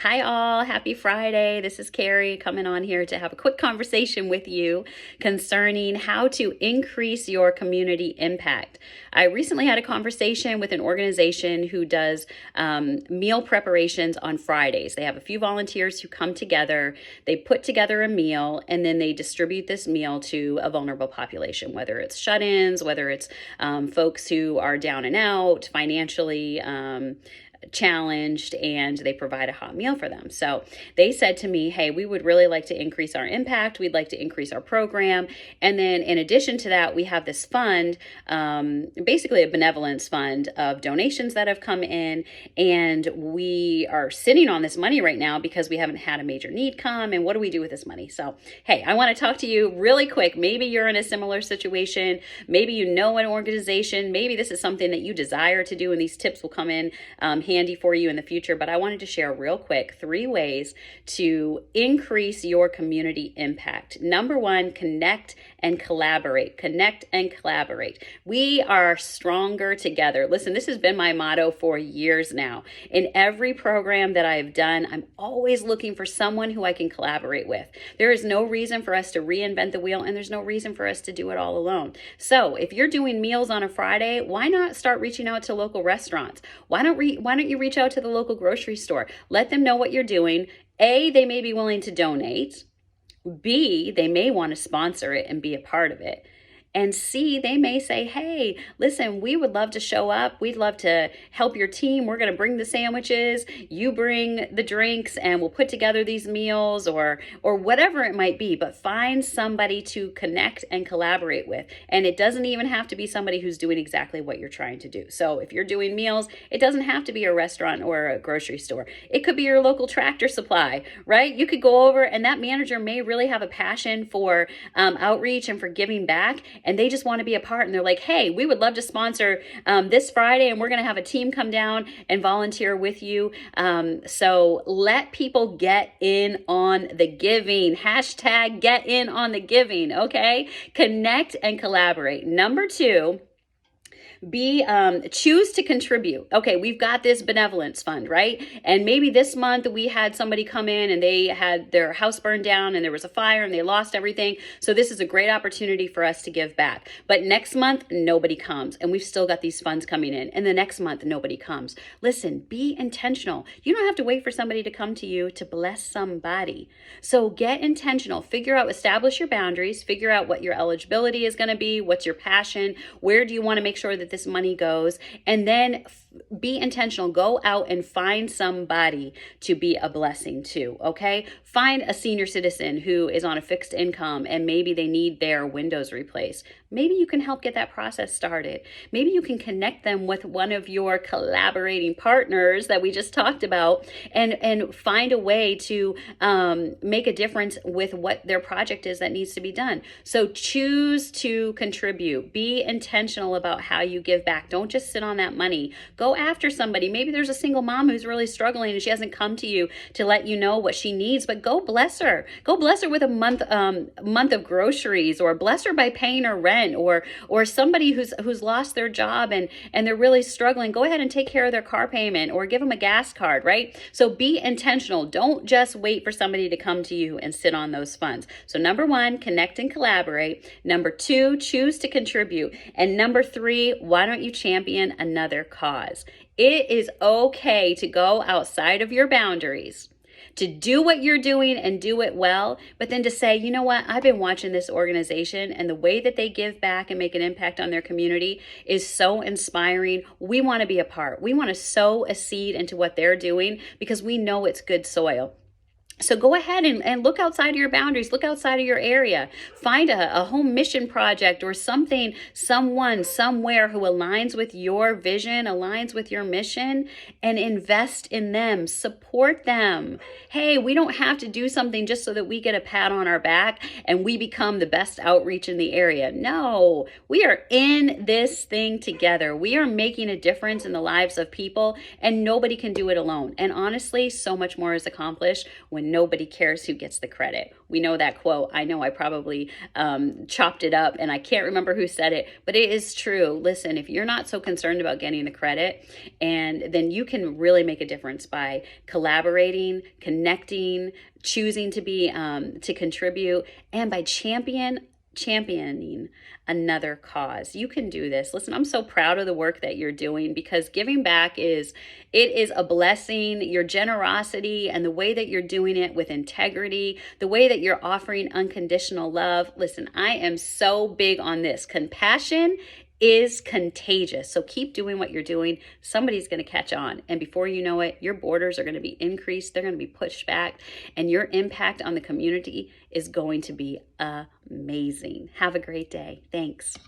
Hi all, happy Friday. This is Carrie coming on here to have a quick conversation with you concerning how to increase your community impact. I recently had a conversation with an organization who does meal preparations on Fridays. They have a few volunteers who come together, they put together a meal, and then they distribute this meal to a vulnerable population, whether it's shut-ins, whether it's folks who are down and out financially, challenged, and they provide a hot meal for them. So they said to me, hey, we would really like to increase our impact. We'd like to increase our program. And then in addition to that, we have this fund, basically a benevolence fund of donations that have come in. And we are sitting on this money right now because we haven't had a major need come. And what do we do with this money? So, hey, I want to talk to you really quick. Maybe you're in a similar situation. Maybe you know an organization. Maybe this is something that you desire to do, and these tips will come in handy for you in the future. But I wanted to share real quick 3 ways to increase your community impact. Number 1, connect and collaborate. Connect and collaborate. We are stronger together. Listen, this has been my motto for years now. In every program that I've done, I'm always looking for someone who I can collaborate with. There is no reason for us to reinvent the wheel, and there's no reason for us to do it all alone. So if you're doing meals on a Friday, why not start reaching out to local restaurants? Why don't you reach out to the local grocery store? Let them know what you're doing. A, they may be willing to donate. B, they may want to sponsor it and be a part of it. And C, they may say, hey, listen, we would love to show up. We'd love to help your team. We're going to bring the sandwiches. You bring the drinks, and we'll put together these meals, or whatever it might be. But find somebody to connect and collaborate with. And it doesn't even have to be somebody who's doing exactly what you're trying to do. So if you're doing meals, it doesn't have to be a restaurant or a grocery store. It could be your local Tractor Supply, right? You could go over, and that manager may really have a passion for outreach and for giving back. And they just want to be a part. And they're like, hey, we would love to sponsor this Friday, and we're going to have a team come down and volunteer with you. So let people get in on the giving. Hashtag get in on the giving, okay? Connect and collaborate. Number 2, choose to contribute. Okay, we've got this benevolence fund, right? And maybe this month we had somebody come in and they had their house burned down and there was a fire and they lost everything. So this is a great opportunity for us to give back. But next month, nobody comes, and we've still got these funds coming in. And the next month, nobody comes. Listen, be intentional. You don't have to wait for somebody to come to you to bless somebody. So get intentional. Establish your boundaries, figure out what your eligibility is going to be, what's your passion, where do you want to make sure that this money goes, and then be intentional. Go out and find somebody to be a blessing to, okay? Find a senior citizen who is on a fixed income and maybe they need their windows replaced. Maybe you can help get that process started. Maybe you can connect them with one of your collaborating partners that we just talked about, and find a way to make a difference with what their project is that needs to be done. So choose to contribute. Be intentional about how you give back. Don't just sit on that money. Go after somebody. Maybe there's a single mom who's really struggling and she hasn't come to you to let you know what she needs, but go bless her. Go bless her with a month of groceries, or bless her by paying her rent, or somebody who's lost their job and they're really struggling. Go ahead and take care of their car payment, or give them a gas card, right? So be intentional. Don't just wait for somebody to come to you and sit on those funds. So number 1, connect and collaborate. Number 2, choose to contribute. And number 3, why don't you champion another cause? It is okay to go outside of your boundaries, to do what you're doing and do it well, but then to say, you know what, I've been watching this organization and the way that they give back and make an impact on their community is so inspiring. We want to be a part. We want to sow a seed into what they're doing because we know it's good soil. So go ahead and look outside of your boundaries, look outside of your area, find a home mission project or something, someone, somewhere who aligns with your vision, aligns with your mission, and invest in them, support them. Hey, we don't have to do something just so that we get a pat on our back and we become the best outreach in the area. No, we are in this thing together. We are making a difference in the lives of people, and nobody can do it alone. And honestly, so much more is accomplished when when nobody cares who gets the credit. We know that quote. I know I probably chopped it up and I can't remember who said it, but it is true. Listen, if you're not so concerned about getting the credit, and then you can really make a difference by collaborating, connecting, choosing to be to contribute, and by championing another cause. You can do this. Listen, I'm so proud of the work that you're doing, because giving back is a blessing. Your generosity and the way that you're doing it with integrity, the way that you're offering unconditional love. Listen, I am so big on this. Compassion is contagious. So keep doing what you're doing. Somebody's going to catch on. And before you know it, your borders are going to be increased. They're going to be pushed back. And your impact on the community is going to be amazing. Have a great day. Thanks.